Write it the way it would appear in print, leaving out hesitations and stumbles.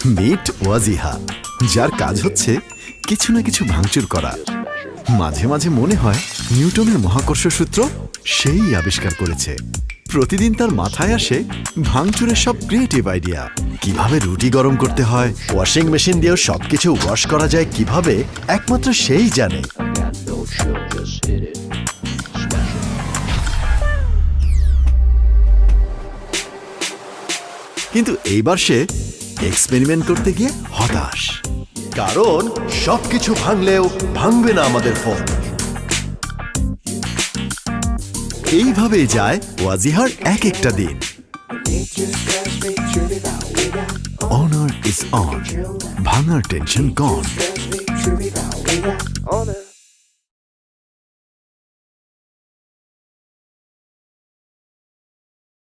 Meet Wajiha, যার কাজ হচ্ছে কিছু না কিছু ভাঙচুর করা। মাঝে মাঝে মনে হয় নিউটনের মহাকর্ষ সূত্র সেই আবিষ্কার করেছে। প্রতিদিন তার মাথায় আসে ভাঙচুরের সব ক্রিয়েটিভ আইডিয়া। কিভাবে রুটি গরম করতে হয়, ওয়াশিং মেশিন দিয়েও সবকিছু ওয়াশ করা যায় কিভাবে, একমাত্র সেই জানে। কিন্তু এইবার সে এক্সপেরিমেন্ট করতে গিয়ে হতাশ, কারণ সবকিছু ভাঙলেও ভাঙবে না আমাদের ফোন। এইভাবেই যায় ওয়াজিহার এক একটা দিন। অনার ইজ অন, ভাঙার টেনশন গন।